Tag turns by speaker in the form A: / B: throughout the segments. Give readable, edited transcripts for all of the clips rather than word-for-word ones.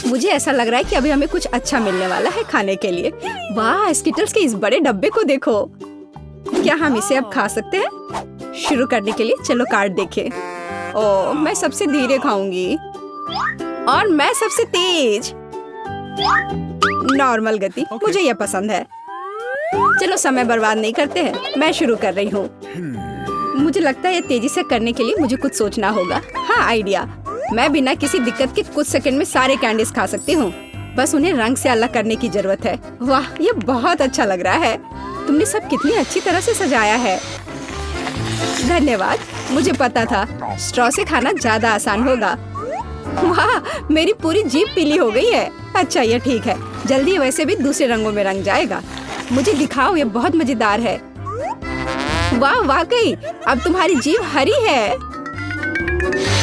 A: मुझे ऐसा लग रहा है कि अभी हमें कुछ अच्छा मिलने वाला है खाने के लिए। वाह, स्किटल्स के इस बड़े डब्बे को देखो। क्या हम इसे अब खा सकते हैं? शुरू करने के लिए चलो कार्ड देखें। ओह, मैं सबसे धीरे खाऊंगी और मैं सबसे तेज। नॉर्मल गति, मुझे यह पसंद है। चलो समय बर्बाद नहीं करते हैं, मैं शुरू कर रही हूँ। मुझे लगता है ये तेजी से करने के लिए मुझे कुछ सोचना होगा। हाँ, आइडिया। मैं बिना किसी दिक्कत के कुछ सेकंड में सारे कैंडीज खा सकती हूँ। बस उन्हें रंग से अलग करने की जरूरत है। वाह, ये बहुत अच्छा लग रहा है। तुमने सब कितनी अच्छी तरह से सजाया है। धन्यवाद, मुझे पता था स्ट्रॉ से खाना ज्यादा आसान होगा। वाह, मेरी पूरी जीभ पीली हो गई है। अच्छा, ये ठीक है, जल्दी वैसे भी दूसरे रंगों में रंग जाएगा। मुझे दिखाओ, ये बहुत मजेदार है। वाह, वाकई अब तुम्हारी जीभ हरी है।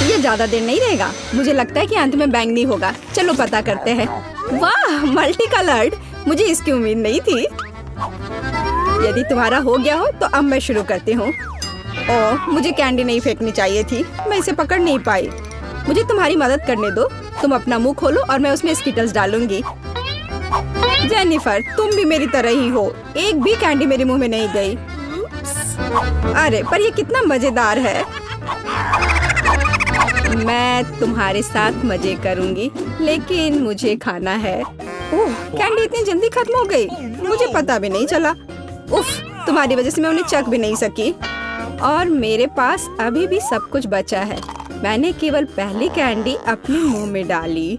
A: ये ज्यादा देर नहीं रहेगा। मुझे लगता है कि अंत में बैंगनी होगा। चलो पता करते हैं। वाह, मल्टी कलर्ड, मुझे इसकी उम्मीद नहीं थी। यदि तुम्हारा हो गया हो तो अब मैं शुरू करती हूँ। ओह, मुझे कैंडी नहीं फेंकनी चाहिए थी, मैं इसे पकड़ नहीं पाई। मुझे तुम्हारी मदद करने दो। तुम अपना मुंह खोलो और मैं उसमें स्किटल्स डालूंगी। जेनिफर, तुम भी मेरी तरह ही हो। एक भी कैंडी मेरे मुंह में नहीं गई। अरे, पर ये कितना मजेदार है। मैं तुम्हारे साथ मजे करूंगी, लेकिन मुझे खाना है। ओह, कैंडी इतनी जल्दी खत्म हो गई, मुझे पता भी नहीं चला। उफ, तुम्हारी वजह से मैं उन्हें चख भी नहीं सकी। और मेरे पास अभी भी सब कुछ बचा है। मैंने केवल पहली कैंडी अपने मुंह में डाली।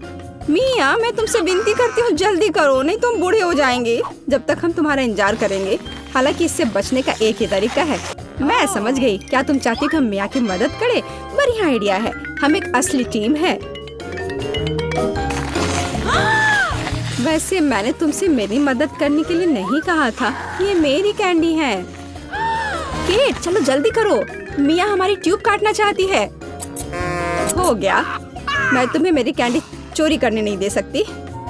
A: मिया, मैं तुमसे विनती करती हूँ, जल्दी करो, नहीं तो हम बूढ़े हो जाएंगे जब तक हम तुम्हारा इंतजार करेंगे। हालांकि इससे बचने का एक ही तरीका है। मैं समझ गई। क्या तुम चाहती हो कि हम मिया की मदद करें? बढ़िया आइडिया है। हम एक असली टीम है। वैसे मैंने तुमसे मेरी मदद करने के लिए नहीं कहा था। ये मेरी कैंडी है। केट, चलो जल्दी करो, मिया हमारी ट्यूब काटना चाहती है। हो गया। मैं तुम्हें मेरी कैंडी चोरी करने नहीं दे सकती।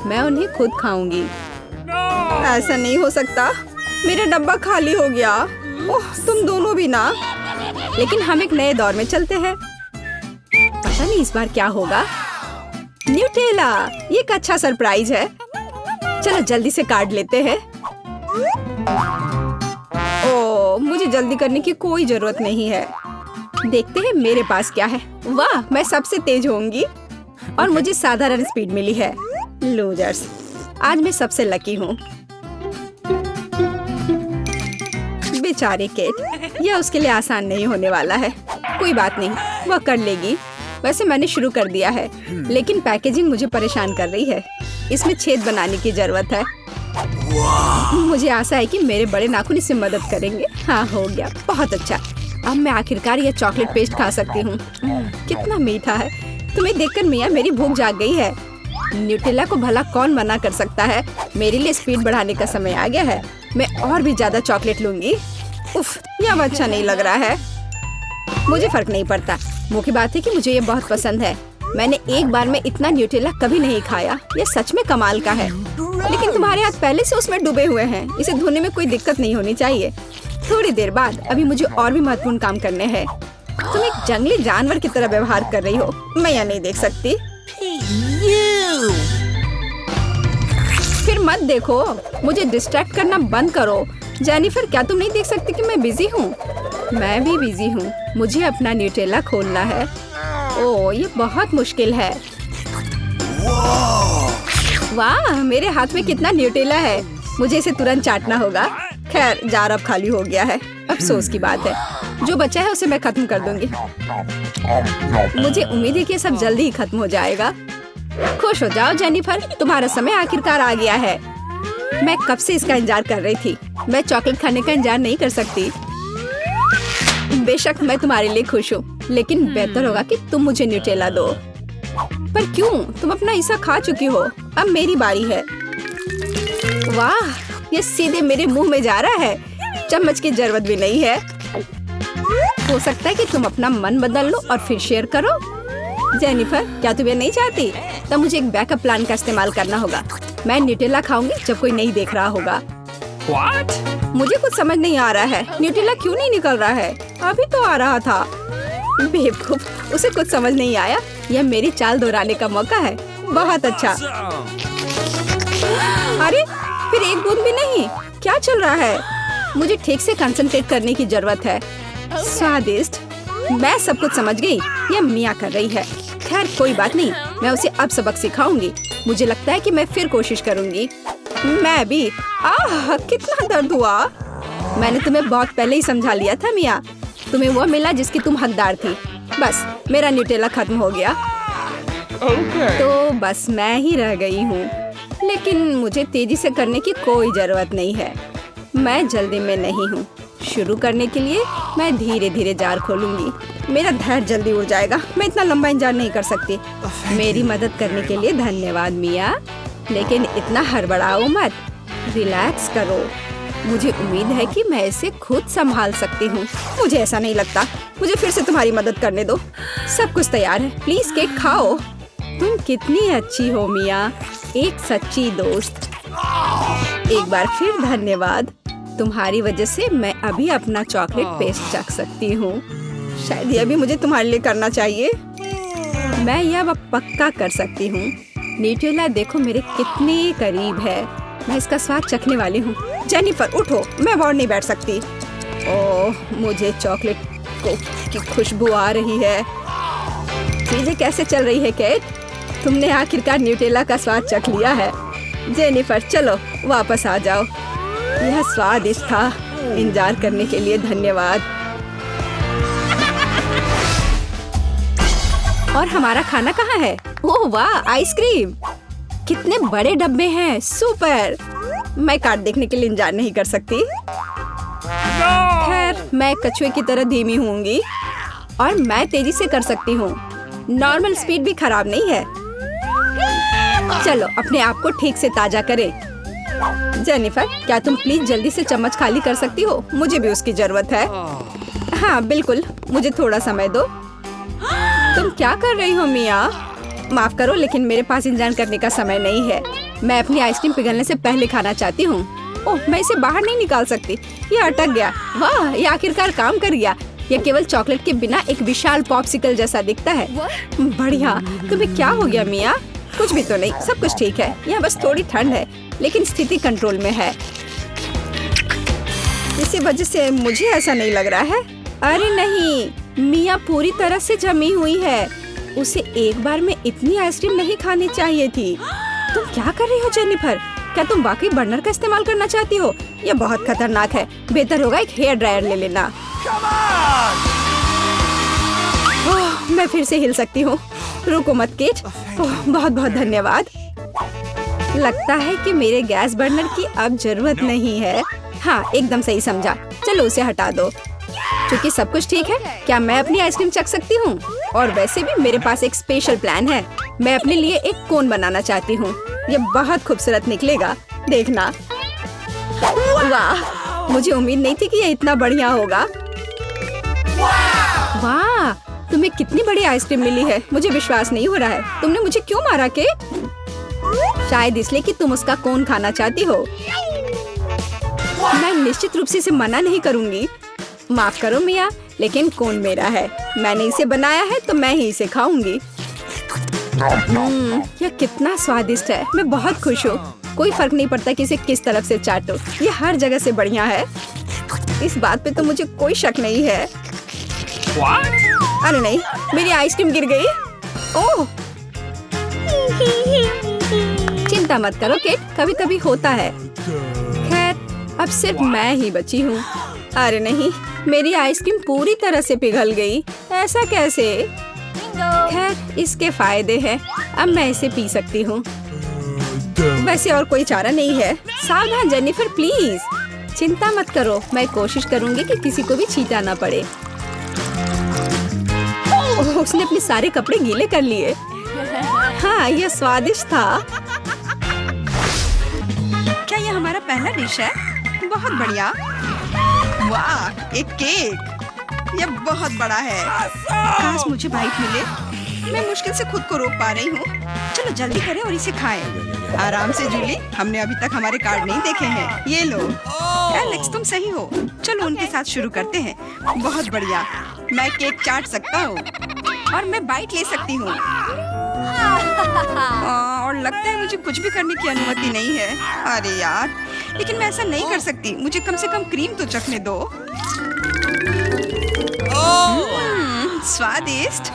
A: मैं उन्हें खुद खाऊंगी। ऐसा नहीं हो सकता, मेरा डब्बा खाली हो गया। ओह, तुम दोनों भी ना। लेकिन हम एक नए दौर में चलते हैं। पता नहीं इस बार क्या होगा। न्यूटेला, ये एक अच्छा सरप्राइज है। चलो जल्दी से काट लेते हैं। ओह, मुझे जल्दी करने की कोई जरूरत नहीं है। देखते हैं मेरे पास क्या है। वाह, मैं सबसे तेज होंगी और मुझे साधारण स्पीड मिली है। लूजर्स, आज मैं सबसे लकी हूँ। बेचारी केट, यह उसके लिए आसान नहीं होने वाला है। कोई बात नहीं, वह कर लेगी। वैसे मैंने शुरू कर दिया है, लेकिन पैकेजिंग मुझे परेशान कर रही है। इसमें छेद बनाने की जरूरत है। मुझे आशा है कि मेरे बड़े नाखून इससे मदद करेंगे। हाँ, हो गया, बहुत अच्छा। अब मैं आखिरकार यह चॉकलेट पेस्ट खा सकती हूँ। कितना मीठा है। तुम्हें देखकर मिया मेरी भूख जाग गई है। न्यूटेला को भला कौन मना कर सकता है। मेरे लिए स्पीड बढ़ाने का समय आ गया है। मैं और भी ज्यादा चॉकलेट लूंगी। उफ, यह अच्छा नहीं लग रहा है। मुझे फर्क नहीं पड़ता। मुख्य बात है कि मुझे ये बहुत पसंद है। मैंने एक बार में इतना न्यूटेला कभी नहीं खाया। यह सच में कमाल का है। लेकिन तुम्हारे हाथ पहले से उसमें डूबे हुए हैं। इसे धोने में कोई दिक्कत नहीं होनी चाहिए। थोड़ी देर बाद अभी मुझे और भी महत्वपूर्ण काम करने हैं। तुम एक जंगली जानवर की तरह व्यवहार कर रही हो। मैं यह नहीं देख सकती। फिर मत देखो, मुझे डिस्ट्रैक्ट करना बंद करो। जेनिफर, क्या तुम नहीं देख सकती कि मैं बिजी हूँ? मैं भी बिजी हूँ। मुझे अपना न्यूटेला खोलना है। ओह, ये बहुत मुश्किल है। वाह, मेरे हाथ में कितना न्यूटेला है। मुझे इसे तुरंत चाटना होगा। खैर, जार अब खाली हो गया है। अफसोस की बात है। जो बचा है उसे मैं खत्म कर दूंगी। मुझे उम्मीद है कि सब जल्दी ही खत्म हो जाएगा। खुश हो जाओ जेनिफर, तुम्हारा समय आखिरकार आ गया है। मैं कब से इसका इंतजार कर रही थी। मैं चॉकलेट खाने का इंतजार नहीं कर सकती। बेशक मैं तुम्हारे लिए खुश हूँ, लेकिन बेहतर होगा कि तुम मुझे न्यूटेला दो। पर क्यों? तुम अपना हिस्सा खा चुकी हो। अब मेरी बारी है। वाह, ये सीधे मेरे मुंह में जा रहा है। चम्मच की जरूरत भी नहीं है। हो सकता है कि तुम अपना मन बदल लो और फिर शेयर करो। जेनिफर, क्या तुम ये नहीं चाहती? तब मुझे एक बैकअप प्लान का इस्तेमाल करना होगा। मैं न्यूटेला खाऊंगी जब कोई नहीं देख रहा होगा। What? मुझे कुछ समझ नहीं आ रहा है। न्यूटेला क्यों नहीं निकल रहा है? अभी तो आ रहा था। बेवकूफ, उसे कुछ समझ नहीं आया। यह मेरी चाल दोहराने का मौका है। बहुत अच्छा। अरे फिर एक बूंद भी नहीं, क्या चल रहा है? मुझे ठीक से कंसंट्रेट करने की जरूरत है। स्वादिष्ट, मैं सब कुछ समझ गई। ये मिया कर रही है। खैर कोई बात नहीं, मैं उसे अब सबक सिखाऊंगी। मुझे लगता है कि मैं फिर कोशिश करूंगी। मैं भी। आह, कितना दर्द हुआ। मैंने तुम्हें बहुत पहले ही समझा लिया था मिया। तुम्हें वो मिला जिसकी तुम हकदार थी। बस मेरा न्यूटेला खत्म हो गया। तो बस मैं ही रह गई हूँ। लेकिन मुझे तेजी से करने की कोई जरूरत नहीं है। मैं जल्दी में नहीं हूँ। शुरू करने के लिए मैं धीरे धीरे जार खोलूंगी। मेरा धैर्य जल्दी उड़ जाएगा। मैं इतना लंबा इंतजार नहीं कर सकती। मेरी मदद करने के लिए धन्यवाद मिया, लेकिन इतना हड़बड़ाओ मत। रिलैक्स करो। मुझे उम्मीद है कि मैं इसे खुद संभाल सकती हूँ। मुझे ऐसा नहीं लगता। मुझे फिर से तुम्हारी मदद करने दो। सब कुछ तैयार है। प्लीज केक खाओ। तुम कितनी अच्छी हो मिया, एक सच्ची दोस्त। एक बार फिर धन्यवाद। तुम्हारी वजह से मैं अभी अपना चॉकलेट पेस्ट चख सकती हूँ। शायद यह भी मुझे तुम्हारे लिए करना चाहिए। मैं यह पक्का कर सकती हूँ। न्यूटेला देखो मेरे कितने करीब है। मैं इसका स्वाद चखने वाली हूँ। जेनिफर उठो, मैं और नहीं बैठ सकती। ओह, मुझे चॉकलेट की खुशबू आ रही है। चीजें कैसे चल रही है केट? तुमने आखिरकार न्यूटेला का स्वाद चख लिया है। जेनिफर चलो वापस आ जाओ। यह स्वादिष्ट था। इंतजार करने के लिए धन्यवाद। और हमारा खाना कहाँ है? ओह वाह, आइसक्रीम। कितने बड़े डब्बे हैं। सुपर। मैं कार्ड देखने के लिए इंतजार नहीं कर सकती। खैर मैं कछुए की तरह धीमी होंगी और मैं तेजी से कर सकती हूँ। नॉर्मल स्पीड भी खराब नहीं है। चलो अपने आप को ठीक से ताजा करें। जेनिफर, क्या तुम प्लीज जल्दी से चम्मच खाली कर सकती हो? मुझे भी उसकी जरूरत है। हाँ बिल्कुल, मुझे थोड़ा समय दो। तुम क्या कर रही हो मिया? माफ करो, लेकिन मेरे पास इंतजार करने का समय नहीं है। मैं अपनी आइसक्रीम पिघलने से पहले खाना चाहती हूँ। ओह, मैं इसे बाहर नहीं निकाल सकती। ये अटक गया। वाह, ये आखिरकार काम कर गया। यह केवल चॉकलेट के बिना एक विशाल पॉप्सिकल जैसा दिखता है। बढ़िया। तुम्हें क्या हो गया मिया? कुछ भी तो नहीं, सब कुछ ठीक है। यहाँ बस थोड़ी ठंड है, लेकिन स्थिति कंट्रोल में है। इसी वजह से मुझे ऐसा नहीं लग रहा है। अरे नहीं, मिया पूरी तरह से जमी हुई है। उसे एक बार में इतनी आइसक्रीम नहीं खानी चाहिए थी। तुम क्या कर रही हो जेनिफर? क्या तुम वाकई बर्नर का इस्तेमाल करना चाहती हो? यह बहुत खतरनाक है। बेहतर होगा एक हेयर ड्रायर ले लेना। ओह, मैं फिर से हिल सकती हूँ। रुको मत केट। ओह, बहुत बहुत धन्यवाद। लगता है कि मेरे गैस बर्नर की अब जरूरत नहीं है। हाँ, एकदम सही समझा। चलो उसे हटा दो। क्योंकि सब कुछ ठीक है, क्या मैं अपनी आइसक्रीम चख सकती हूँ? और वैसे भी मेरे पास एक स्पेशल प्लान है। मैं अपने लिए एक कोन बनाना चाहती हूँ। ये बहुत खूबसूरत निकलेगा, देखना। वाह, मुझे उम्मीद नहीं थी कि ये इतना बढ़िया होगा। वाह, तुम्हें कितनी बड़ी आइसक्रीम मिली है। मुझे विश्वास नहीं हो रहा है। तुमने मुझे क्यों मारा केट? शायद इसलिए कि तुम उसका कोन खाना चाहती हो। मैं निश्चित रूप से इसे मना नहीं करूँगी। माफ करो मिया, लेकिन कोन मेरा है। मैंने इसे बनाया है तो मैं ही इसे खाऊंगी। यह कितना स्वादिष्ट है। मैं बहुत खुश हूँ। कोई फर्क नहीं पड़ता कि इसे किस तरफ से चाटो। ये हर जगह से बढ़िया है। इस बात पे तो मुझे कोई शक नहीं है। अरे नहीं, मेरी आइसक्रीम गिर गई। ओह, चिंता मत करो केट, कभी कभी होता है। खैर अब सिर्फ मैं ही बची हूँ। अरे नहीं, मेरी आइसक्रीम पूरी तरह से पिघल गई। ऐसा कैसे? खैर इसके फायदे हैं। अब मैं इसे पी सकती हूँ। वैसे और कोई चारा नहीं है। सावधान जेनिफर, प्लीज। चिंता मत करो, मैं कोशिश करूँगी कि किसी को भी छींटा ना पड़े। ओह, उसने अपने सारे कपड़े गीले कर लिए। हाँ, यह स्वादिष्ट था। क्या यह हमारा पहला डिश है? बहुत बढ़िया। वाह, एक केक। यह बहुत बड़ा है। काश मुझे बाइट मिले। मैं मुश्किल से खुद को रोक पा रही हूँ। चलो जल्दी करें और इसे खाएं। आराम से जूली, हमने अभी तक हमारे कार्ड नहीं देखे हैं। ये लो। एलेक्स, तुम सही हो। चलो उनके साथ शुरू करते हैं। बहुत बढ़िया। मैं केक चाट सकता हूँ और मैं बाइट ले सकती हूँ। और लगता है मुझे कुछ भी करने की अनुमति नहीं है। अरे यार, लेकिन मैं ऐसा नहीं कर सकती। मुझे कम से कम क्रीम तो चखने दो। स्वादिष्ट।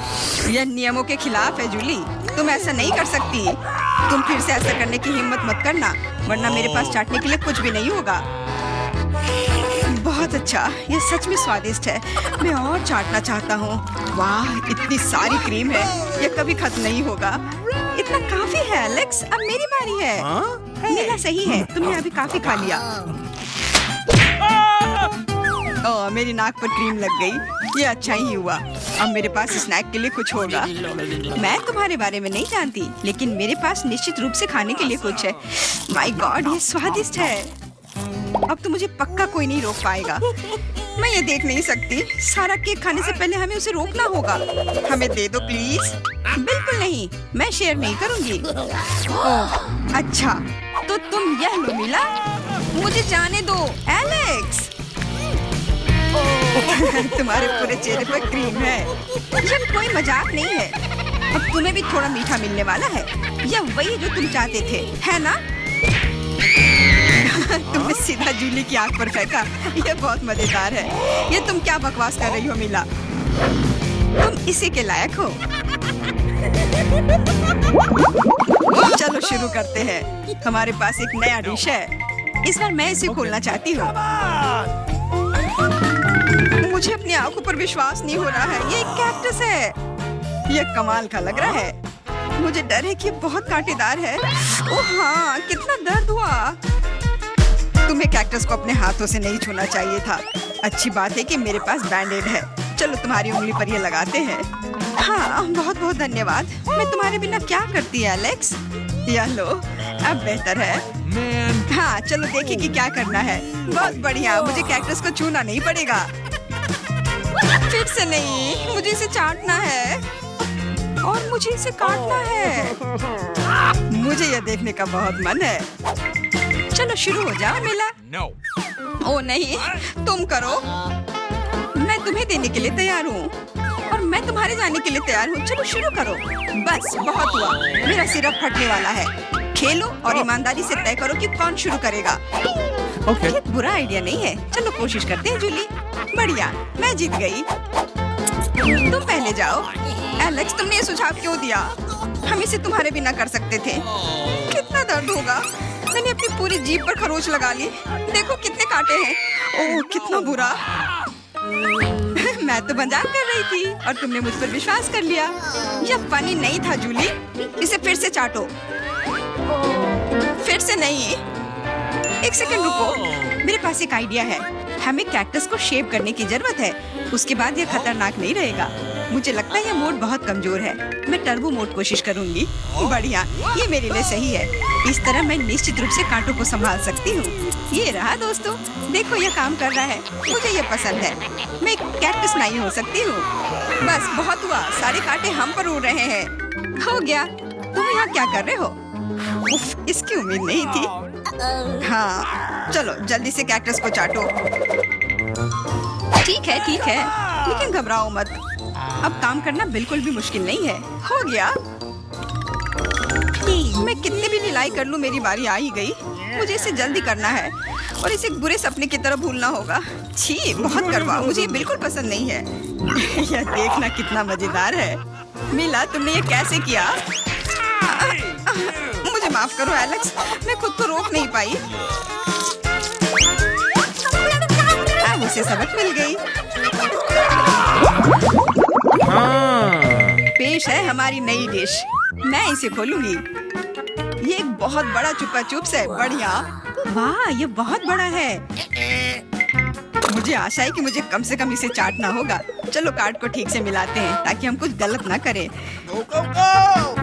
A: यह नियमों के खिलाफ है जूली, तुम ऐसा नहीं कर सकती। तुम फिर से ऐसा करने की हिम्मत मत करना, वरना मेरे पास चाटने के लिए कुछ भी नहीं होगा। बहुत अच्छा, यह सच में स्वादिष्ट है। मैं और चाटना चाहता हूँ। वाह, इतनी सारी क्रीम है, यह कभी खत्म नहीं होगा। इतना काफी है एलेक्स, अब मेरी बारी है। मेरा सही है, तुमने अभी काफी खा लिया। ओह, मेरी नाक पर क्रीम लग गई। ये अच्छा ही हुआ, अब मेरे पास स्नैक के लिए कुछ होगा। मैं तुम्हारे बारे में नहीं जानती, लेकिन मेरे पास निश्चित रूप से खाने के लिए कुछ है। माय गॉड, ये स्वादिष्ट है। अब तो मुझे पक्का कोई नहीं रोक पाएगा। मैं ये देख नहीं सकती। सारा केक खाने से पहले हमें उसे रोकना होगा। हमें दे दो प्लीज। बिल्कुल नहीं, मैं शेयर नहीं करूंगी। ओह, अच्छा, तो तुम यह लो मिला। मुझे जाने दो एलेक्स। तुम्हारे पूरे चेहरे पर क्रीम है। ये कोई मजाक नहीं है। अब तुम्हें भी थोड़ा मीठा मिलने वाला है। यह वही जो तुम चाहते थे, है ना? तुमने सीधा जूली की आंख पर फेंका। यह बहुत मजेदार है। ये तुम क्या बकवास कर रही हो मिला? तुम इसी के लायक हो। चलो शुरू करते हैं। हमारे पास एक नया डिश है। इस बार मैं इसे खोलना चाहती हूँ। मुझे अपनी आंखों पर विश्वास नहीं हो रहा है। ये एक कैक्टस है। यह कमाल का लग रहा है। मुझे डर है कि ये बहुत कांटेदार है। ओह हाँ, कितना दर्द हुआ। तुम्हें कैक्टस को अपने हाथों से नहीं छूना चाहिए था। अच्छी बात है कि मेरे पास बैंडेड है। चलो तुम्हारी उंगली पर ये लगाते हैं। हाँ, बहुत बहुत धन्यवाद। मैं तुम्हारे बिना क्या करती है एलेक्स? यह लो, अब बेहतर है। हाँ, चलो देखिए कि क्या करना है। बहुत बढ़िया, मुझे कैक्टस को छूना नहीं पड़ेगा। फिर से नहीं, मुझे इसे चाटना है और मुझे इसे काटना है। मुझे यह देखने का बहुत मन है। चलो शुरू हो जाओ मिला। ओ नहीं, तुम करो। मैं तुम्हें देने के लिए तैयार हूँ और मैं तुम्हारे जाने के लिए तैयार हूँ। चलो शुरू करो। बस बहुत हुआ, मेरा सिर अब फटने वाला है। खेलो और ईमानदारी से तय करो कि कौन शुरू करेगा। ये बुरा आइडिया नहीं है। चलो कोशिश करते हैं जूली। बढ़िया, मैं जीत गई। तुम पहले जाओ। एलेक्स, तुमने ये सुझाव क्यों दिया? हम इसे तुम्हारे बिना कर सकते थे। कितना दर्द होगा। मैंने अपनी पूरी जीभ पर खरोच लगा ली। देखो कितने कांटे हैं। ओह, कितना बुरा। मैं तो मजाक कर रही थी और तुमने मुझ पर विश्वास कर लिया। यह फनी नहीं था जूली। इसे फिर से चाटो। फिर से नहीं। एक सेकंड रुको, मेरे पास एक आइडिया है। हमें कैक्टस को शेप करने की जरूरत है। उसके बाद यह खतरनाक नहीं रहेगा। मुझे लगता है यह मोड बहुत कमजोर है। मैं टर्बो मोड कोशिश करूंगी। बढ़िया, ये मेरे लिए सही है। इस तरह मैं निश्चित रूप से कांटों को संभाल सकती हूँ। ये रहा दोस्तों, देखो यह काम कर रहा है। मुझे ये पसंद है। मैं कैक्टस नहीं हो सकती हूँ। बस बहुत हुआ, सारे कांटे हम पर उड़ रहे हैं। हो गया। तुम यहाँ क्या कर रहे हो? उफ, इसकी उम्मीद नहीं थी। हाँ, चलो जल्दी से कैक्टस को चाटो। ठीक है, लेकिन घबराओ मत। अब काम करना बिल्कुल भी मुश्किल नहीं है। हो गया। मैं कितने भी ढिलाई कर लूं, मेरी बारी आ ही गई। मुझे इसे जल्दी करना है और इसे बुरे सपने की तरह भूलना होगा। छी, बहुत कड़वा, मुझे ये बिल्कुल पसंद नहीं है। यह देखना कितना मजेदार है। मिला, तुमने ये कैसे किया? मुझे माफ करो एलेक्स, मैं खुद को रोक नहीं पाई। अब उसे सबक मिल गई। पेश है हमारी नई डिश। मैं इसे खोलूंगी। ये एक बहुत बड़ा चुपा चुप्स है। बढ़िया। वाह, ये बहुत बड़ा है। मुझे आशा है कि मुझे कम से कम इसे चाटना होगा। चलो कार्ड को ठीक से मिलाते हैं ताकि हम कुछ गलत ना करें।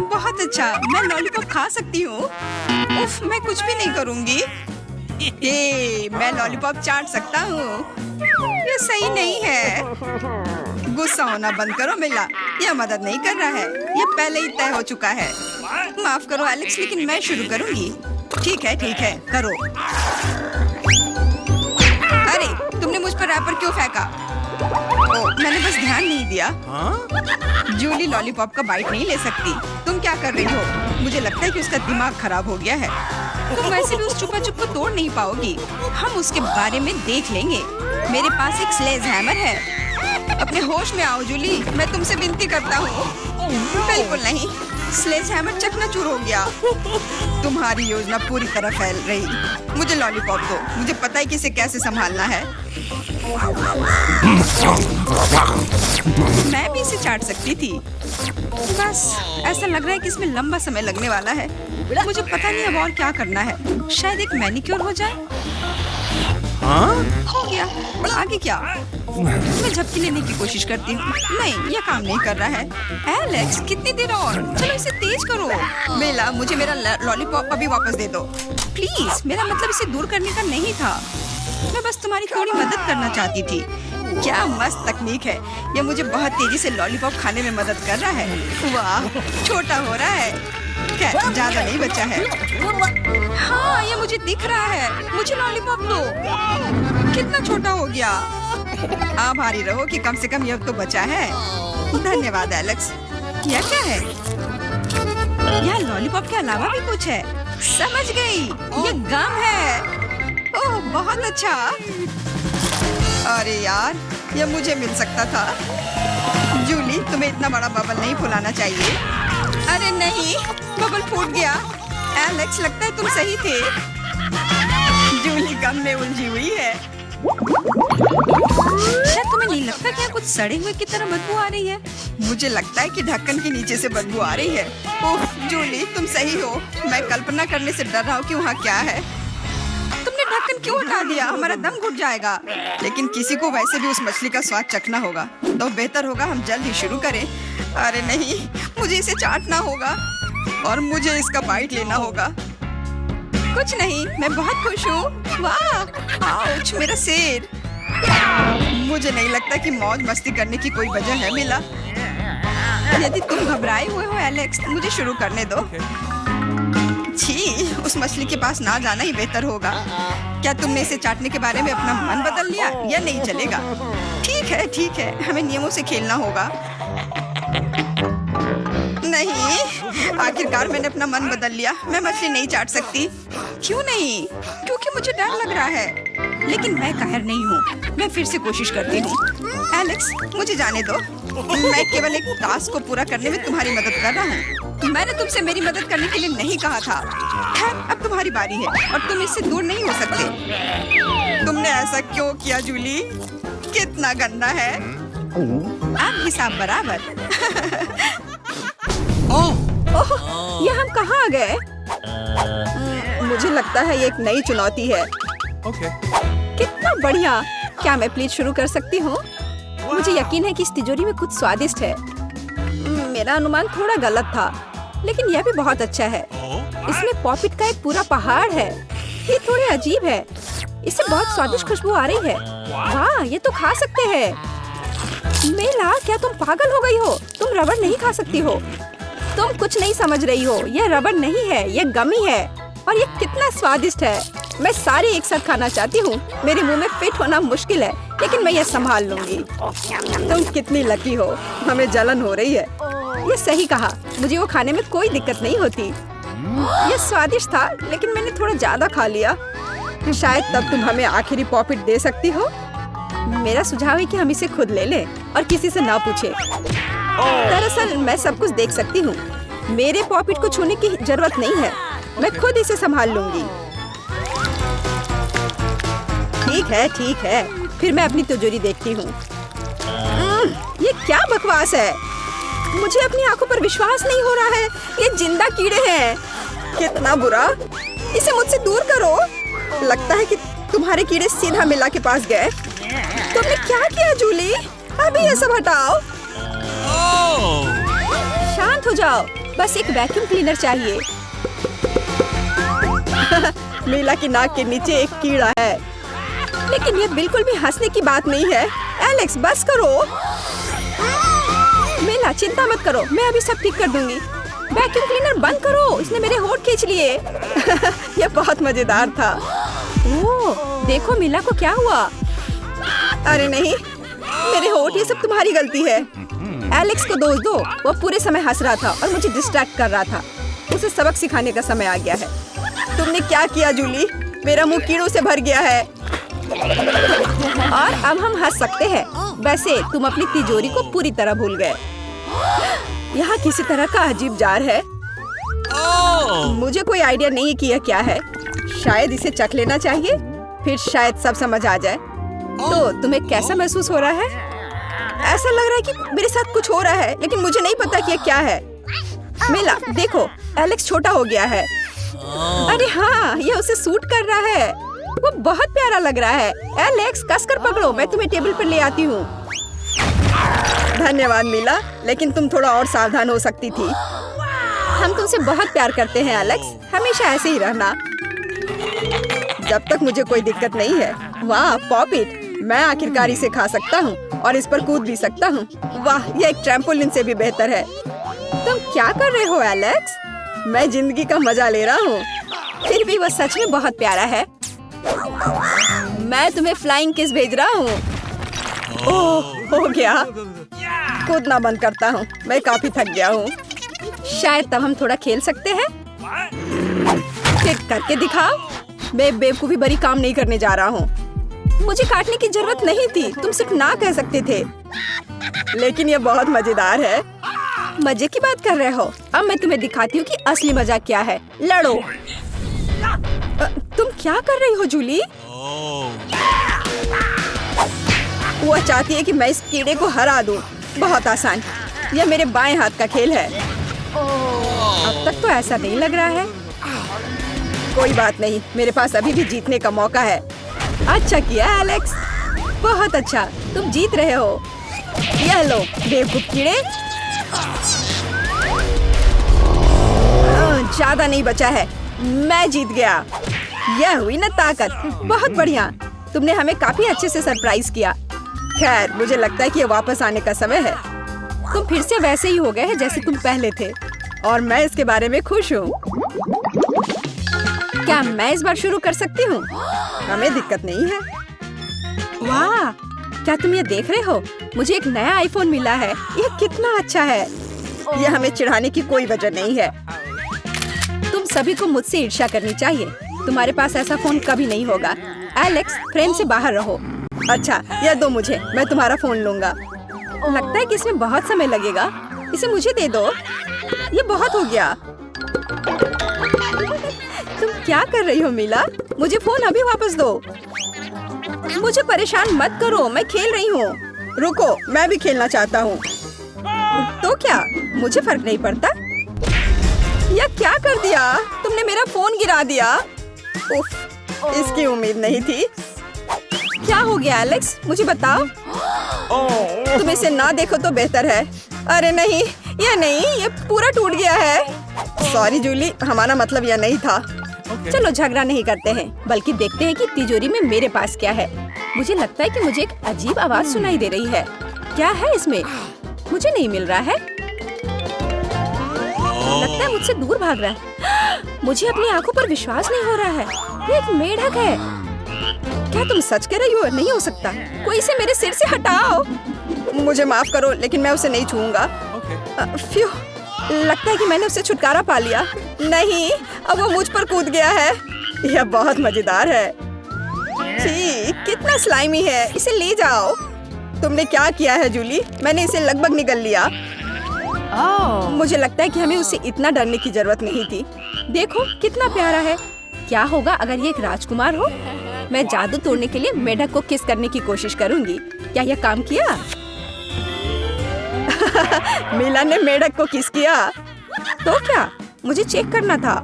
A: बहुत अच्छा, मैं लॉलीपॉप खा सकती हूँ। उफ, मैं कुछ भी नहीं करूँगी। मैं लॉलीपॉप चाट सकता हूँ। ये सही नहीं है। गुस्सा होना बंद करो मिला, यह मदद नहीं कर रहा है। यह पहले ही तय हो चुका है। माफ करो एलेक्स, लेकिन मैं शुरू करूँगी। ठीक है, करो। अरे, तुमने मुझ पर रैपर क्यों फेंका? मैंने बस ध्यान नहीं दिया। जूली लॉलीपॉप का बाइट नहीं ले सकती। तुम क्या कर रही हो? मुझे लगता है कि उसका दिमाग खराब हो गया है। तुम वैसे भी उस चुपा चुप को तोड़ नहीं पाओगी। हम उसके बारे में देख लेंगे। मेरे पास एक स्लेज हैमर है। अपने होश में आओ जूली, मैं तुमसे विनती करता हूँ। बिल्कुल नहीं, स्लेज हैमर चकनाचूर हो गया। तुम्हारी योजना पूरी तरह फैल रही। मुझे लॉलीपॉप दो, मुझे पता है कि इसे कैसे संभालना है। मैं भी इसे चाट सकती थी। बस ऐसा लग रहा है कि इसमें लंबा समय लगने वाला है। मुझे पता नहीं अब और क्या करना है। शायद एक मैनिक्योर हो जाए। हो गया। आगे क्या? मैं झपकी लेने की कोशिश करती हूँ। नहीं, यह काम नहीं कर रहा है। एलेक्स, कितनी देर और? चलो इसे तेज करो। बेला, मुझे मेरा लॉलीपॉप अभी वापस दे दो प्लीज। मेरा मतलब इसे दूर करने का नहीं था। मैं बस तुम्हारी थोड़ी मदद करना चाहती थी। क्या मस्त तकनीक है। यह मुझे बहुत तेजी से लॉलीपॉप खाने में मदद कर रहा है। वाह, छोटा हो रहा है। क्या ज्यादा नहीं बचा है? हाँ, ये मुझे दिख रहा है। मुझे लॉलीपॉप दो। कितना छोटा हो गया। आभारी रहो कि कम से कम यह तो बचा है। धन्यवाद एलेक्स। यह क्या है? यह लॉलीपॉप के अलावा भी कुछ है। समझ गई, ये गम है। ओह, बहुत अच्छा। अरे यार, यह मुझे मिल सकता था। जूली, तुम्हें इतना बड़ा बबल नहीं फुलाना चाहिए। अरे नहीं, बबल फूट गया। एलेक्स, लगता है तुम सही थे। जूली गम में उलझी हुई है। शायद तुम्हें नहीं लगता कि कुछ सड़े हुए की तरह बदबू आ रही है? मुझे लगता है कि ढक्कन के नीचे से बदबू आ रही है। ओह जूली, तुम सही हो। मैं कल्पना करने से डर रहा हूँ कि वहाँ क्या है। तुमने ढक्कन क्यों हटा दिया? हमारा दम घुट जाएगा। लेकिन किसी को वैसे भी उस मछली का स्वाद चखना होगा, तो बेहतर होगा हम जल्द ही शुरू करें। अरे नहीं, मुझे इसे चाटना होगा और मुझे इसका बाइट लेना होगा। कुछ नहीं, मैं बहुत खुश हूँ। वाह, आउच, मेरा सिर। मुझे नहीं लगता कि मौज मस्ती करने की कोई वजह है मिला। यदि तुम घबराए हुए हो एलेक्स, मुझे शुरू करने दो। छी, उस मछली के पास ना जाना ही बेहतर होगा। क्या तुमने इसे चाटने के बारे में अपना मन बदल लिया? या नहीं चलेगा? ठीक है, हमें नियमों से खेलना होगा। नहीं, आखिरकार मैंने अपना मन बदल लिया। मैं मछली नहीं चाट सकती। क्यों नहीं? क्योंकि मुझे डर लग रहा है। लेकिन मैं कायर नहीं हूँ। मैं फिर से कोशिश करती हूँ। एलेक्स, मुझे जाने दो। मैं केवल एक टास्क को पूरा करने में तुम्हारी मदद कर रहा हूँ। मैंने तुमसे मेरी मदद करने के लिए नहीं कहा था। खैर, अब तुम्हारी बारी है और तुम इससे दूर नहीं हो सकते। तुमने ऐसा क्यों किया जूली? कितना गंदा है। अब हिसाब बराबर। ओह, ये हम कहाँ आ गए? मुझे लगता है ये एक नई चुनौती है। कितना बढ़िया। क्या मैं प्लीज शुरू कर सकती हूँ? मुझे यकीन है कि इस तिजोरी में कुछ स्वादिष्ट है। मेरा अनुमान थोड़ा गलत था, लेकिन यह भी बहुत अच्छा है। इसमें पॉपिट का एक पूरा पहाड़ है। ये थोड़े अजीब है। इससे बहुत स्वादिष्ट खुशबू आ रही है। वाह, ये तो खा सकते हैं। मेला, क्या तुम पागल हो गई हो? तुम रबड़ नहीं खा सकती हो। तुम कुछ नहीं समझ रही हो। यह रबड़ नहीं है, यह गमी है। और ये कितना स्वादिष्ट है। मैं सारी एक साथ खाना चाहती हूँ। मेरे मुंह में फिट होना मुश्किल है, लेकिन मैं ये संभाल लूंगी। तुम कितनी लकी हो। हमें जलन हो रही है। ये सही कहा, मुझे वो खाने में कोई दिक्कत नहीं होती। ये स्वादिष्ट था, लेकिन मैंने थोड़ा ज्यादा खा लिया। शायद तब तुम हमें आखिरी पॉपिट दे सकती हो। मेरा सुझाव है कि हम इसे खुद ले लें और किसी से ना पूछे। दरअसल मैं सब कुछ देख सकती हूँ। मेरे पॉपिट को छूने की जरूरत नहीं है। मैं खुद इसे संभाल लूंगी। ठीक है। फिर मैं अपनी तिजोरी देखती हूँ। ये क्या बकवास है? मुझे अपनी आंखों पर विश्वास नहीं हो रहा है। ये जिंदा कीड़े हैं। कितना बुरा। इसे मुझसे दूर करो। लगता है कि तुम्हारे कीड़े सीधा मिला के पास गए। तुमने क्या किया जूली? अभी ये सब हटाओ। शांत हो जाओ। बस एक वैक्यूम क्लीनर चाहिए। मीला की नाक के नीचे एक कीड़ा है। लेकिन ये बिल्कुल भी हंसने की बात नहीं है। एलेक्स, बस करो। मीला, चिंता मत करो, मैं अभी सब ठीक कर दूंगी। वैक्यूम क्लीनर बंद करो, इसने मेरे होंठ खींच लिए। यह बहुत मजेदार था। ओह, देखो मीला को क्या हुआ। अरे नहीं, मेरे होठ, ये सब तुम्हारी गलती है। एलेक्स को दोष दो, वो पूरे समय हंस रहा था और मुझे डिस्ट्रैक्ट कर रहा था। उसे सबक सिखाने का समय आ गया है। तुमने क्या किया जूली? मेरा मुंह कीड़ों से भर गया है। और अब हम हंस सकते हैं। वैसे तुम अपनी तिजोरी को पूरी तरह भूल गए। यहाँ किसी तरह का अजीब जार है। मुझे कोई आइडिया नहीं कि यह क्या है। शायद इसे चख लेना चाहिए, फिर शायद सब समझ आ जाए। तो तुम्हें कैसा महसूस हो रहा है? ऐसा लग रहा है कि मेरे साथ कुछ हो रहा है, लेकिन मुझे नहीं पता कि यह क्या है। मिला, देखो, एलेक्स छोटा हो गया है। अरे हाँ, यह उसे सूट कर रहा है। वो बहुत प्यारा लग रहा है। एलेक्स, कसकर पकड़ो, मैं तुम्हें टेबल पर ले आती हूँ। धन्यवाद मिला, लेकिन तुम थोड़ा और सावधान हो सकती थी। हम तुमसे बहुत प्यार करते हैं एलेक्स, हमेशा ऐसे ही रहना। जब तक मुझे कोई दिक्कत नहीं है। वाह, पॉपिट, मैं आखिरकार इसे खा सकता हूँ और इस पर कूद भी सकता हूँ। वाह, यह एक ट्रैम्पोलिन से भी बेहतर है। तुम क्या कर रहे हो एलेक्स? मैं जिंदगी का मजा ले रहा हूँ। फिर भी वो सच में बहुत प्यारा है। मैं तुम्हें फ्लाइंग किस भेज रहा हूँ। ओह, हो गया। कूदना बंद करता हूँ, मैं काफी थक गया हूँ। शायद तब हम थोड़ा खेल सकते हैं। फिर करके दिखाओ। मैं बेवकूफी भरी काम नहीं करने जा रहा हूँ। मुझे काटने की जरूरत नहीं थी, तुम सिर्फ ना कह सकते थे। लेकिन यह बहुत मजेदार है। मजे की बात कर रहे हो? अब मैं तुम्हें दिखाती हूँ कि असली मजा क्या है। लड़ो। तुम क्या कर रही हो जूली? वो चाहती है कि मैं इस कीड़े को हरा दूं। बहुत आसान। यह मेरे बाएं हाथ का खेल है। अब तक तो ऐसा नहीं लग रहा है। कोई बात नहीं, मेरे पास अभी भी जीतने का मौका है। अच्छा किया एलेक्स, बहुत अच्छा, तुम जीत रहे हो। यह लो बेवकूफ कीड़े। ज्यादा नहीं बचा है, मैं जीत गया। यह हुई ना ताकत। बहुत बढ़िया, तुमने हमें काफी अच्छे से सरप्राइज किया। खैर, मुझे लगता है कि ये वापस आने का समय है। तुम फिर से वैसे ही हो गए हैं जैसे तुम पहले थे, और मैं इसके बारे में खुश हूँ। क्या मैं इस बार शुरू कर सकती हूँ? हमें दिक्कत नहीं है। वाह, क्या तुम ये देख रहे हो? मुझे एक नया आईफोन मिला है। यह कितना अच्छा है। यह हमें चिढ़ाने की कोई वजह नहीं है। तुम सभी को मुझसे ईर्ष्या करनी चाहिए। तुम्हारे पास ऐसा फोन कभी नहीं होगा। एलेक्स, फ्रेम से बाहर रहो। अच्छा, यह दो मुझे, मैं तुम्हारा फोन लूंगा। लगता है कि इसमें बहुत समय लगेगा। इसे मुझे दे दो। ये बहुत हो गया। तुम क्या कर रही हो मिला? मुझे फोन अभी वापस दो। मुझे परेशान मत करो, मैं खेल रही हूँ। रुको, मैं भी खेलना चाहता हूँ। तो क्या, मुझे फर्क नहीं पड़ता। यह क्या कर दिया? तुमने मेरा फोन गिरा दिया। उफ, इसकी उम्मीद नहीं थी। क्या हो गया एलेक्स, मुझे बताओ। तुम इसे ना देखो तो बेहतर है। अरे नहीं, ये पूरा टूट गया है। सॉरी जूली, हमारा मतलब यह नहीं था। चलो झगड़ा नहीं करते हैं, बल्कि देखते हैं कि तिजोरी में मेरे पास क्या है। मुझे लगता है कि मुझे एक अजीब आवाज सुनाई दे रही है। क्या है इसमें? मुझे नहीं मिल रहा है। लगता है मुझसे दूर भाग रहा है। मुझे अपनी आंखों पर विश्वास नहीं हो रहा है। ये एक मेढक है। क्या तुम सच कह रही हो? नहीं हो सकता। कोई इसे मेरे सिर से हटाओ। मुझे माफ करो, लेकिन मैं उसे नहीं छूऊंगा। फ्यू, लगता है कि मैंने उससे छुटकारा पा लिया। नहीं, अब वो मुझ पर कूद गया है। यह बहुत मजेदार है। छी, कितना स्लाइमी है। इसे ले जाओ। तुमने क्या किया है जूली? मैंने इसे लगभग निगल लिया। मुझे लगता है कि हमें उसे इतना डरने की जरूरत नहीं थी। देखो कितना प्यारा है। क्या होगा अगर ये एक राजकुमार हो? मैं जादू तोड़ने के लिए मेढक को किस करने की कोशिश करूंगी। क्या यह काम किया? मिला ने मेढक को किस किया। तो क्या, मुझे चेक करना था।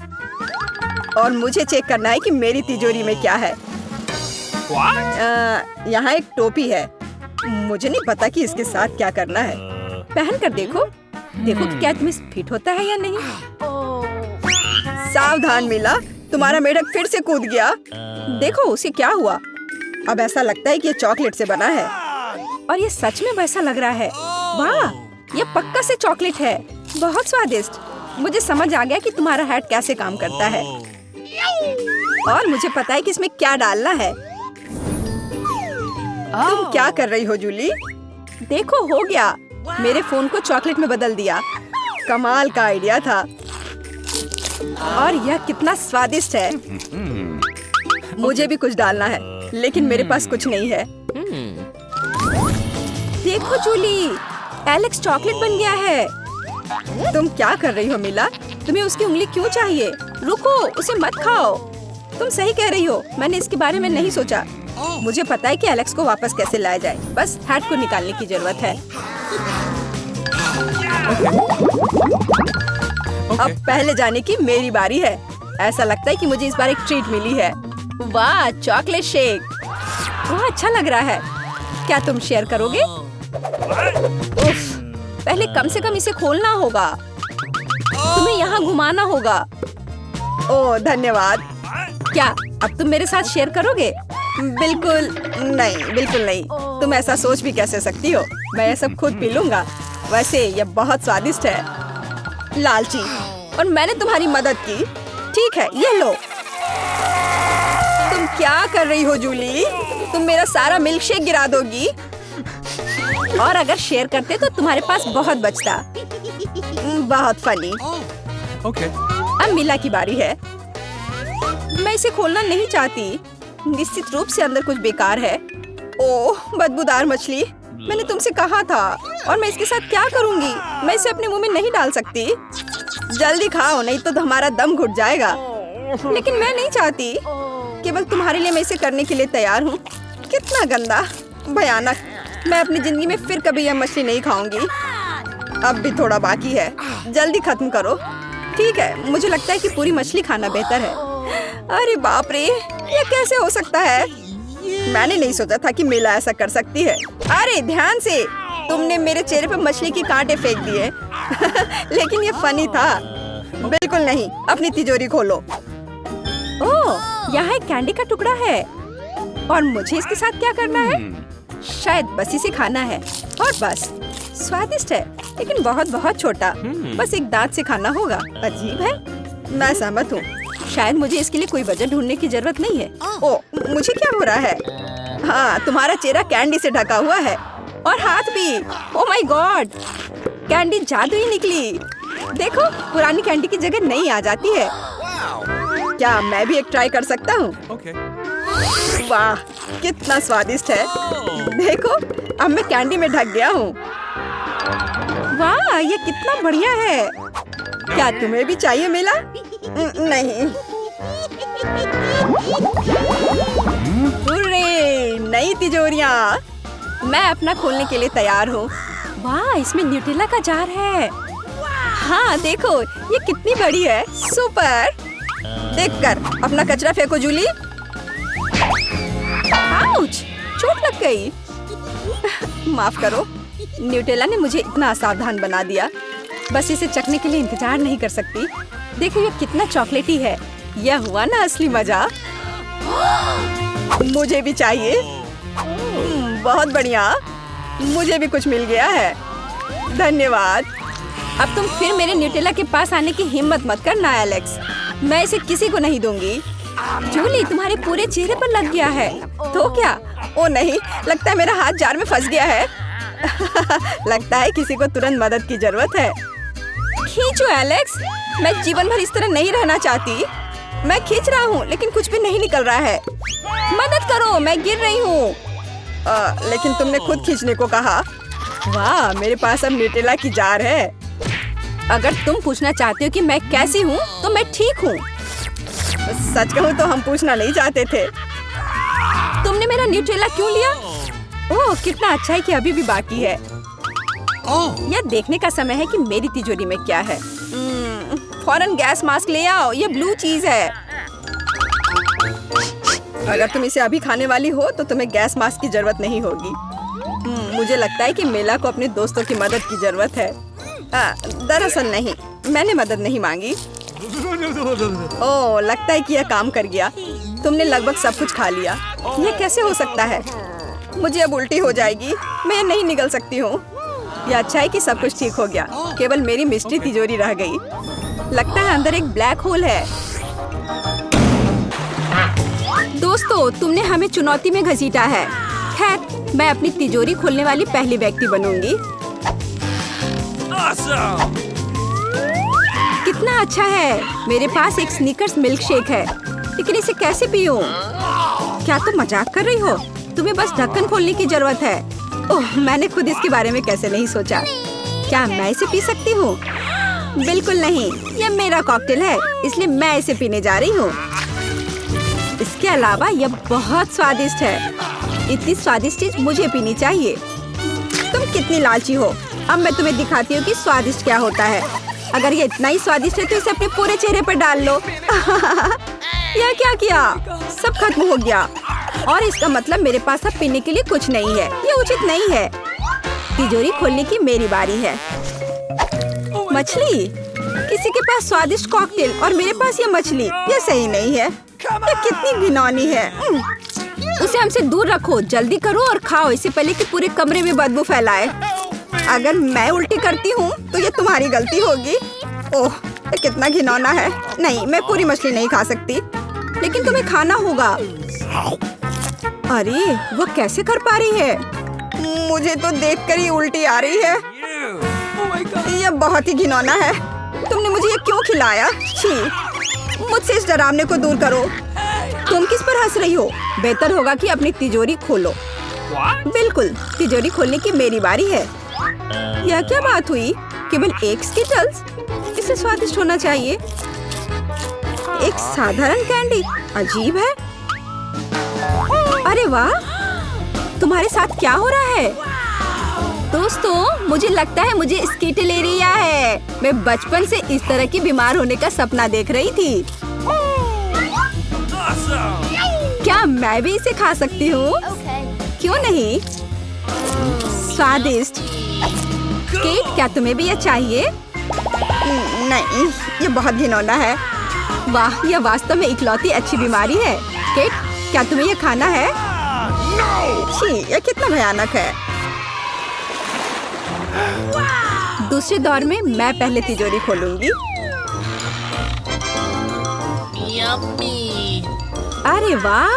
A: और मुझे चेक करना है कि मेरी तिजोरी में क्या है। यहाँ एक टोपी है। मुझे नहीं पता कि इसके साथ क्या करना है। पहन कर देखो कि क्या तुम्हें फिट होता है या नहीं। सावधान मिला, तुम्हारा मेढक फिर से कूद गया। देखो उसे क्या हुआ। अब ऐसा लगता है कि ये चॉकलेट से बना है, और ये सच में वैसा लग रहा है। वाह, ये पक्का से चॉकलेट है। बहुत स्वादिष्ट। मुझे समझ आ गया कि तुम्हारा हैट कैसे काम करता है, और मुझे पता है कि इसमें क्या डालना है। तुम क्या कर रही हो जूली? देखो हो गया, मेरे फोन को चॉकलेट में बदल दिया। कमाल का आइडिया था। और यह कितना स्वादिष्ट है। मुझे भी कुछ डालना है, लेकिन मेरे पास कुछ नहीं है। देखो जूली, एलेक्स चॉकलेट बन गया है। तुम क्या कर रही हो मिला? तुम्हें उसकी उंगली क्यों चाहिए? रुको, उसे मत खाओ। तुम सही कह रही हो, मैंने इसके बारे में नहीं सोचा। मुझे पता है कि एलेक्स को वापस कैसे लाया जाए। बस हैट को निकालने की जरूरत है। अब पहले जाने की मेरी बारी है। ऐसा लगता है कि मुझे इस बार एक ट्रीट मिली है। वाह, चॉकलेट शेक। वाह, अच्छा लग रहा है। क्या तुम शेयर करोगे? उफ, पहले कम से कम इसे खोलना होगा। तुम्हें यहाँ घुमाना होगा। ओह धन्यवाद। क्या अब तुम मेरे साथ शेयर करोगे? बिल्कुल नहीं, बिल्कुल नहीं। तुम ऐसा सोच भी कैसे सकती हो? मैं ये सब खुद पी लूंगा। वैसे यह बहुत स्वादिष्ट है। लालची, और मैंने तुम्हारी मदद की। ठीक है, ये लो। तुम क्या कर रही हो जूली? तुम मेरा सारा मिल्कशेक गिरा दोगी। और अगर शेयर करते तो तुम्हारे पास बहुत बचता। बहुत फनी। अब मिला की बारी है। मैं इसे खोलना नहीं चाहती। निश्चित रूप से अंदर कुछ बेकार है। ओह, बदबूदार मछली। मैंने तुमसे कहा था। और मैं इसके साथ क्या करूंगी? मैं इसे अपने मुंह में नहीं डाल सकती। जल्दी खाओ, नहीं तो हमारा दम घुट जाएगा। लेकिन मैं नहीं चाहती। केवल तुम्हारे लिए मैं इसे करने के लिए तैयार हूँ। कितना गंदा, भयानक। मैं अपनी जिंदगी में फिर कभी यह मछली नहीं खाऊंगी। अब भी थोड़ा बाकी है। जल्दी खत्म करो। ठीक है, मुझे लगता है कि पूरी मछली खाना बेहतर है। अरे बाप रे, ये कैसे हो सकता है? मैंने नहीं सोचा था कि मिला ऐसा कर सकती है। अरे ध्यान से, तुमने मेरे चेहरे पे मछली के कांटे फेंक दिए। लेकिन ये फनी था। बिल्कुल नहीं। अपनी तिजोरी खोलो। ओह, यहाँ एक कैंडी का टुकड़ा है। और मुझे इसके साथ क्या करना है? शायद बस इसे खाना है। और बस। स्वादिष्ट है, लेकिन बहुत बहुत छोटा। बस एक दांत से खाना होगा। अजीब है। मैं सहमत हूँ। शायद मुझे इसके लिए कोई वजह ढूंढने की जरूरत नहीं है। ओह, मुझे क्या हो रहा है? हाँ, तुम्हारा चेहरा कैंडी से ढका हुआ है। और हाथ भी। ओह माय गॉड, कैंडी जादुई निकली। देखो, पुरानी कैंडी की जगह नई आ जाती है। क्या मैं भी एक ट्राई कर सकता हूँ? वाह, कितना स्वादिष्ट है। देखो, अब मैं कैंडी में ढक गया हूँ। वाह, ये कितना बढ़िया है। क्या तुम्हें भी चाहिए मिला? नहीं। हुर्रे, नई तिजोरियाँ। मैं अपना खोलने के लिए तैयार हूँ। वाह, इसमें न्यूटेला का जार है। हाँ देखो, ये कितनी बड़ी है। सुपर। देखकर अपना कचरा फेंको जूली। आउच, चोट लग गई। माफ करो। न्यूटेला ने मुझे इतना असावधान बना दिया। बस इसे चखने के लिए इंतजार नहीं कर सकती। देखो, ये कितना चॉकलेटी है। यह हुआ ना असली मजा। मुझे भी चाहिए। बहुत बढ़िया, मुझे भी कुछ मिल गया है। धन्यवाद। अब तुम फिर मेरे न्यूटेला के पास आने की हिम्मत मत करना एलेक्स। मैं इसे किसी को नहीं दूंगी। जूली, तुम्हारे पूरे चेहरे पर लग गया है। तो क्या? ओ नहीं, लगता है मेरा हाथ जार में फंस गया है। लगता है किसी को तुरंत मदद की जरूरत है। खींचो एलेक्स, मैं जीवन भर इस तरह नहीं रहना चाहती। मैं खींच रहा हूँ, लेकिन कुछ भी नहीं निकल रहा है। मदद करो, मैं गिर रही हूँ। लेकिन तुमने खुद खींचने को कहा। वाह, मेरे पास अब न्यूटेला की जार है। अगर तुम पूछना चाहते हो कि मैं कैसी हूँ, तो मैं ठीक हूँ। सच कहूँ तो हम पूछना नहीं चाहते थे। तुमने मेरा न्यूटेला क्यों लिया? ओह, कितना अच्छा है कि अभी भी बाकी है। यह देखने का समय है कि मेरी तिजोरी में क्या है। फौरन गैस मास्क ले आओ, ये ब्लू चीज है। अगर तुम इसे अभी खाने वाली हो तो तुम्हें गैस मास्क की जरूरत नहीं होगी। मुझे लगता है कि मेला को अपने दोस्तों की मदद की जरूरत है। दरअसल नहीं, मैंने मदद नहीं मांगी। ओह, लगता है कि यह काम कर गया। तुमने लगभग सब कुछ खा लिया। यह कैसे हो सकता है? मुझे अब उल्टी हो जाएगी। मैं नहीं निकल सकती हूँ। यह अच्छा है कि सब कुछ ठीक हो गया। केवल मेरी मिस्ट्री तिजोरी रह गई। लगता है अंदर एक ब्लैक होल है। दोस्तों, तुमने हमें चुनौती में घसीटा है। खैर, मैं अपनी तिजोरी खोलने वाली पहली व्यक्ति बनूंगी। कितना अच्छा है। मेरे पास एक स्नीकर्स मिल्क शेक है, लेकिन इसे कैसे पीऊं? क्या तुम मजाक कर रही हो? तुम्हें बस ढक्कन खोलने की जरूरत है। ओह, मैंने खुद इसके बारे में कैसे नहीं सोचा। क्या मैं इसे पी सकती हूँ? बिल्कुल नहीं, यह मेरा कॉकटेल है, इसलिए मैं इसे पीने जा रही हूँ। इसके अलावा यह बहुत स्वादिष्ट है। इतनी स्वादिष्ट चीज मुझे पीनी चाहिए। तुम कितनी लालची हो। अब मैं तुम्हें दिखाती हूँ कि स्वादिष्ट क्या होता है। अगर ये इतना ही स्वादिष्ट है तो इसे अपने पूरे चेहरे पर डाल लो। यह क्या किया? सब खत्म हो गया और इसका मतलब मेरे पास अब पीने के लिए कुछ नहीं है। ये उचित नहीं है। तिजोरी खोलने की मेरी बारी है। मछली? किसी के पास स्वादिष्ट कॉकटेल और मेरे पास ये मछली? ये सही नहीं है। ये कितनी घिनौनी है। उसे हमसे दूर रखो। जल्दी करो और खाओ, इससे पहले कि पूरे कमरे में बदबू फैलाए। अगर मैं उल्टी करती हूँ तो ये तुम्हारी गलती होगी। ओह, ये कितना घिनौना है। नहीं, मैं पूरी मछली नहीं खा सकती, लेकिन तुम्हें खाना होगा। अरे, वो कैसे कर पा रही है? मुझे तो देखकर ही उल्टी आ रही है। यह बहुत ही घिनौना है। तुमने मुझे ये क्यों खिलाया? छी! मुझसे इस डरावने को दूर करो। तुम किस पर हंस रही हो? बेहतर होगा कि अपनी तिजोरी खोलो। बिल्कुल, तिजोरी खोलने की मेरी बारी है। यह क्या बात हुई? केवल एक स्किटल्स? इसे स्वादिष्ट होना चाहिए। एक साधारण कैंडी? अजीब है। अरे वाह, तुम्हारे साथ क्या हो रहा है? दोस्तों, मुझे लगता है मुझे स्किटलेरिया है। मैं बचपन से इस तरह की बीमार होने का सपना देख रही थी। क्या मैं भी इसे खा सकती हूँ? क्यों नहीं? स्वादिष्ट। केट, क्या तुम्हें भी यह चाहिए? नहीं, ये बहुत घिनौना है। वाह, यह वास्तव में इकलौती अच्छी बीमारी है। केट, क्या तुम्हें यह खाना है? छी, यह कितना भयानक है। दूसरे दौर में मैं पहले तिजोरी खोलूंगी। अरे वाह,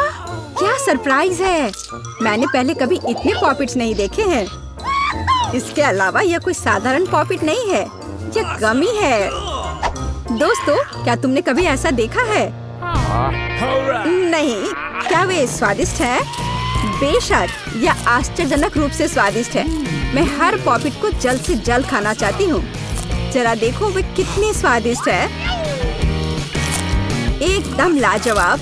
A: क्या सरप्राइज है। मैंने पहले कभी इतने पॉपिट्स नहीं देखे हैं। इसके अलावा यह कोई साधारण पॉपिट नहीं है, यह गमी है। दोस्तों, क्या तुमने कभी ऐसा देखा है? नहीं। क्या वे स्वादिष्ट है? बेशक, यह आश्चर्यजनक रूप से स्वादिष्ट है। मैं हर पॉपिट को जल्द से जल्द खाना चाहती हूँ। जरा देखो वे कितने स्वादिष्ट है। एकदम लाजवाब।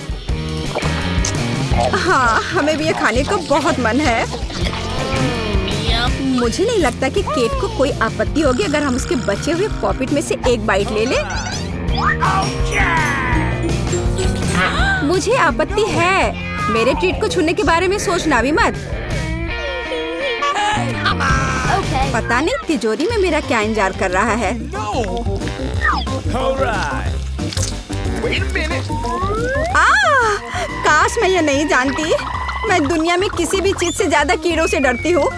A: हाँ, हमें भी ये खाने का बहुत मन है। मुझे नहीं लगता कि केट को कोई आपत्ति होगी अगर हम उसके बचे हुए पॉपिट में से एक बाइट ले लें। मुझे आपत्ति है। मेरे ट्रीट को छूने के बारे में सोचना भी मत। पता नहीं तिजोरी में मेरा क्या इंतजार कर रहा है। काश मैं ये नहीं जानती। मैं दुनिया में किसी भी चीज से ज्यादा कीड़ों से डरती हूँ।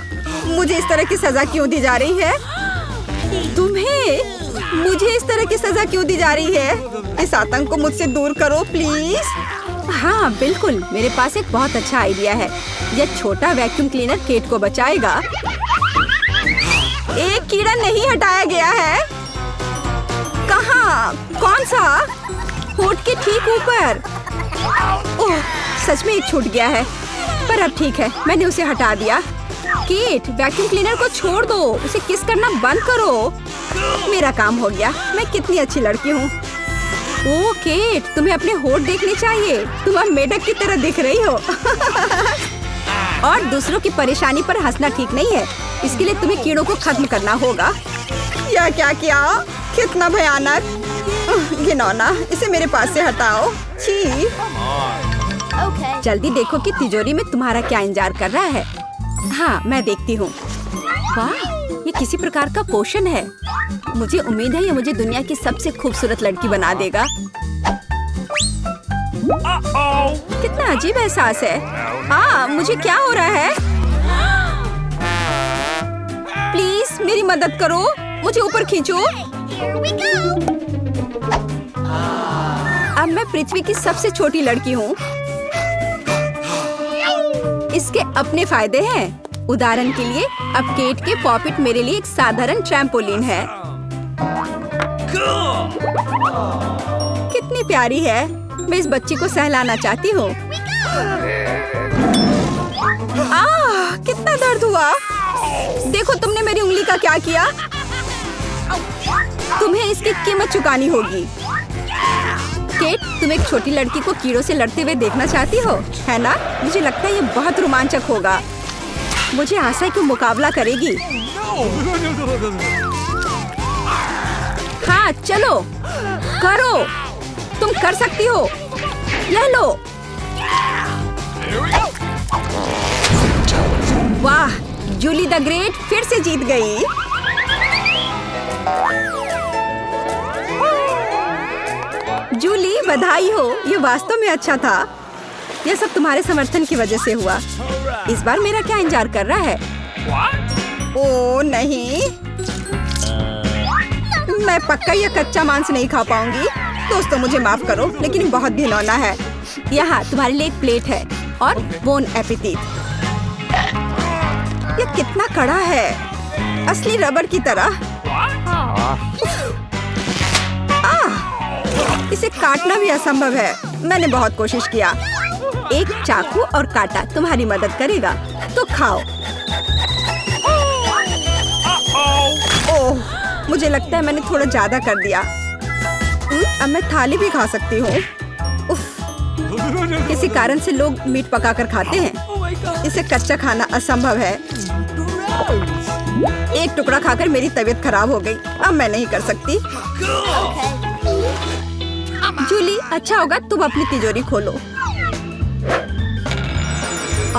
A: मुझे इस तरह की सजा क्यों दी जा रही है? तुम्हें मुझे इस तरह की सजा क्यों दी जा रही है? इस आतंक को मुझसे दूर करो प्लीज। हाँ बिल्कुल, मेरे पास एक बहुत अच्छा आइडिया है। यह छोटा वैक्यूम क्लीनर केट को बचाएगा। एक कीड़ा नहीं हटाया गया है। कहाँ? कौन सा? होठ के ठीक ऊपर। ओह, सच में एक छूट गया है, पर अब ठीक है, मैंने उसे हटा दिया। केट, वैक्यूम क्लीनर को छोड़ दो, उसे किस करना बंद करो। मेरा काम हो गया। मैं कितनी अच्छी लड़की हूँ। ओह केट, तुम्हें अपने होठ देखने चाहिए। तुम अब मेढक की तरह दिख रही हो। और दूसरों की परेशानी पर हंसना ठीक नहीं है। इसके लिए तुम्हें कीड़ों को खत्म करना होगा। यह क्या किया? कितना भयानक, घिनौना। इसे मेरे पास से हटाओ। छी। जल्दी देखो कि तिजोरी में तुम्हारा क्या इंतजार कर रहा है। हाँ, मैं देखती हूँ। वाह, ये किसी प्रकार का पोषण है। मुझे उम्मीद है ये मुझे दुनिया की सबसे खूबसूरत लड़की बना देगा। कितना अजीब एहसास है। मुझे क्या हो रहा है? प्लीज मेरी मदद करो, मुझे ऊपर खींचो। अब मैं पृथ्वी की सबसे छोटी लड़की हूँ। इसके अपने फायदे हैं। उदाहरण के लिए अब केट के पॉपिट मेरे लिए एक साधारण ट्रैम्पोलिन है। कितनी प्यारी है। मैं इस बच्ची को सहलाना चाहती हूँ। कितना दर्द हुआ। देखो तुमने मेरी उंगली का क्या किया। तुम्हें इसकी कीमत चुकानी होगी। केट, तुम एक छोटी लड़की को कीड़ों से लड़ते हुए देखना चाहती हो, है ना? मुझे लगता है ये बहुत रोमांचक होगा। मुझे आशा है कि मुकाबला करेगी। हाँ चलो करो, तुम कर सकती हो। ये लो। वाह, जूली द ग्रेट फिर से जीत गई। जूली बधाई हो, ये वास्तव में अच्छा था। यह सब तुम्हारे समर्थन की वजह से हुआ। इस बार मेरा क्या इंतजार कर रहा है? ओह नहीं, मैं पक्का यह कच्चा मांस नहीं खा पाऊंगी। दोस्तों मुझे माफ करो, लेकिन बहुत घिनौना है। यहाँ तुम्हारे लिए एक प्लेट है और बोन एपेटीट। यह कितना कड़ा है, असली रबड़ की तरह। इसे काटना भी असंभव है। मैंने बहुत कोशिश किया। एक चाकू और कांटा तुम्हारी मदद करेगा, तो खाओ। ओह, मुझे लगता है मैंने थोड़ा ज्यादा कर दिया। अब मैं थाली भी खा सकती हूँ। किसी कारण से लोग मीट पकाकर खाते हैं। इसे कच्चा खाना असंभव है। एक टुकड़ा खाकर मेरी तबीयत खराब हो गई। अब मैं नहीं कर सकती। जूली, अच्छा होगा तुम अपनी तिजोरी खोलो।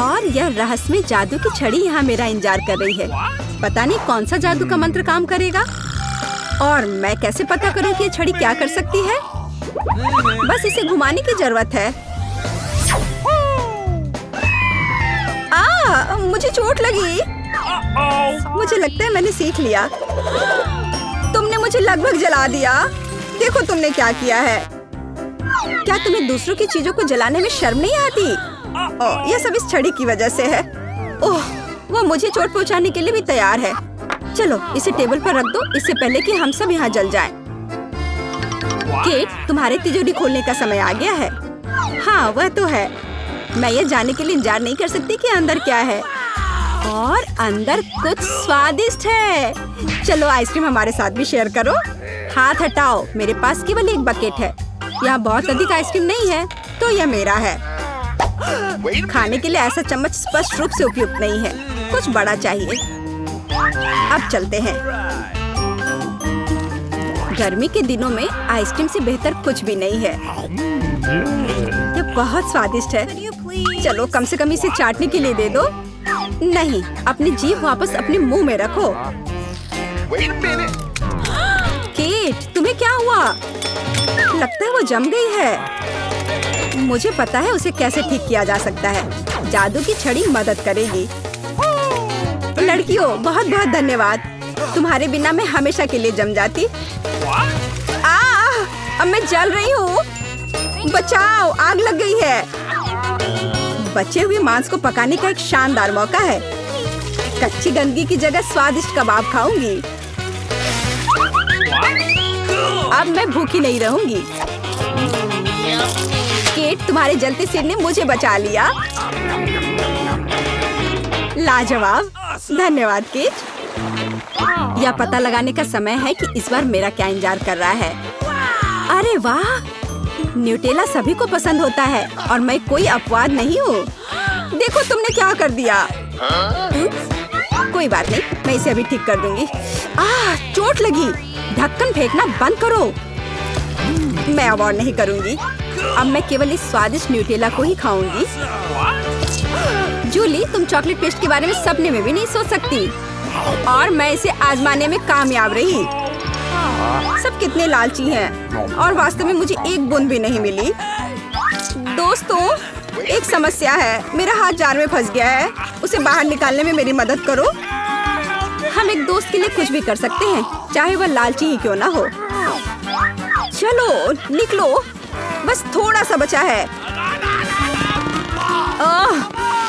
A: और यह रहस्यमय जादू की छड़ी यहाँ मेरा इंतजार कर रही है। पता नहीं कौन सा जादू का मंत्र काम करेगा। और मैं कैसे पता करूँ कि ये छड़ी क्या कर सकती है? बस इसे घुमाने की जरूरत है। मुझे चोट लगी। मुझे लगता है मैंने सीख लिया। तुमने मुझे लगभग जला दिया। देखो तुमने क्या किया है। क्या तुम्हें दूसरों की चीजों को जलाने में शर्म नहीं आती? यह सब इस छड़ी की वजह से है। ओह, वो मुझे चोट पहुंचाने के लिए भी तैयार है। चलो इसे टेबल पर रख दो, इससे पहले कि हम सब यहाँ जल जाएं। केट, तुम्हारे तिजोरी खोलने का समय आ गया है। हाँ वह तो है। मैं ये जानने के लिए इंतजार नहीं कर सकती कि अंदर क्या है। और अंदर कुछ स्वादिष्ट है। चलो आइसक्रीम हमारे साथ भी शेयर करो। हाथ हटाओ, मेरे पास केवल एक बकेट है। यहाँ बहुत अधिक आइसक्रीम नहीं है, तो यह मेरा है। खाने के लिए ऐसा चम्मच स्पष्ट रूप से उपयुक्त नहीं है। कुछ बड़ा चाहिए। अब चलते हैं। गर्मी के दिनों में आइसक्रीम से बेहतर कुछ भी नहीं है। यह बहुत स्वादिष्ट है। चलो कम से कम इसे चाटने के लिए दे दो। नहीं, अपनी जीभ वापस अपने मुंह में रखो। केट, तुम्हें क्या हुआ? लगता है वो जम गई है। मुझे पता है उसे कैसे ठीक किया जा सकता है। जादू की छड़ी मदद करेगी। लड़कियों, बहुत बहुत धन्यवाद। तुम्हारे बिना मैं हमेशा के लिए जम जाती। अब मैं जल रही हूँ। बचाओ, आग लग गई है। बचे हुए मांस को पकाने का एक शानदार मौका है। कच्ची गंदगी की जगह स्वादिष्ट कबाब खाऊंगी। अब मैं भूखी नहीं रहूंगी। केट, तुम्हारे जलते सिर ने मुझे बचा लिया। लाजवाब, धन्यवाद केट। यह पता लगाने का समय है कि इस बार मेरा क्या इंतजार कर रहा है। अरे वाह, न्यूटेला सभी को पसंद होता है और मैं कोई अपवाद नहीं हूँ। देखो तुमने क्या कर दिया। कोई बात नहीं, मैं इसे अभी ठीक कर दूंगी। चोट लगी। ढक्कन फेंकना बंद करो। मैं अब और नहीं करूंगी। अब मैं केवल इस स्वादिष्ट न्यूटेला को ही खाऊंगी। जूली, तुम चॉकलेट पेस्ट के बारे में सपने में भी नहीं सोच सकती। और मैं इसे आजमाने में कामयाब रही। सब कितने लालची हैं और वास्तव में मुझे एक बूंद भी नहीं मिली। दोस्तों, एक समस्या है। मेरा हाथ जार में फंस गया है। उसे बाहर निकालने में मेरी मदद करो। हम एक दोस्त के लिए कुछ भी कर सकते हैं, चाहे वह लालची ही क्यों ना हो। चलो निकलो, बस थोड़ा सा बचा है।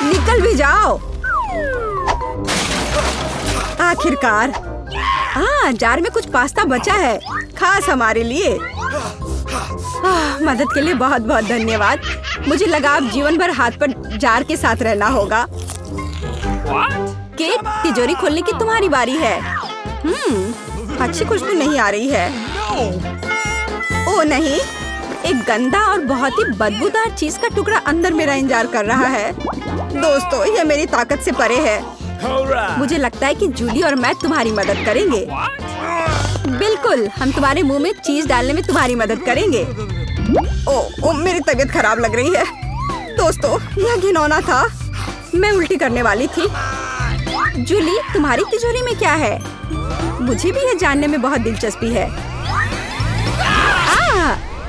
A: निकल भी जाओ। आखिरकार जार में कुछ पास्ता बचा है, खास हमारे लिए। मदद के लिए बहुत बहुत धन्यवाद। मुझे लगा अब जीवन भर हाथ पर जार के साथ रहना होगा। केट, तिजोरी खोलने की तुम्हारी बारी है। अच्छी खुशबू नहीं आ रही है। ओ नहीं, एक गंदा और बहुत ही बदबूदार चीज का टुकड़ा अंदर मेरा इंतजार कर रहा है। दोस्तों, यह मेरी ताकत से परे है। मुझे लगता है कि जूली और मैं तुम्हारी मदद करेंगे। बिल्कुल, हम तुम्हारे मुंह में चीज डालने में तुम्हारी मदद करेंगे। ओ, मेरी तबीयत खराब लग रही है। दोस्तों, यह घिनौना था। मैं उल्टी करने वाली थी। जूली, तुम्हारी तिजोरी में क्या है? मुझे भी यह जानने में बहुत दिलचस्पी है।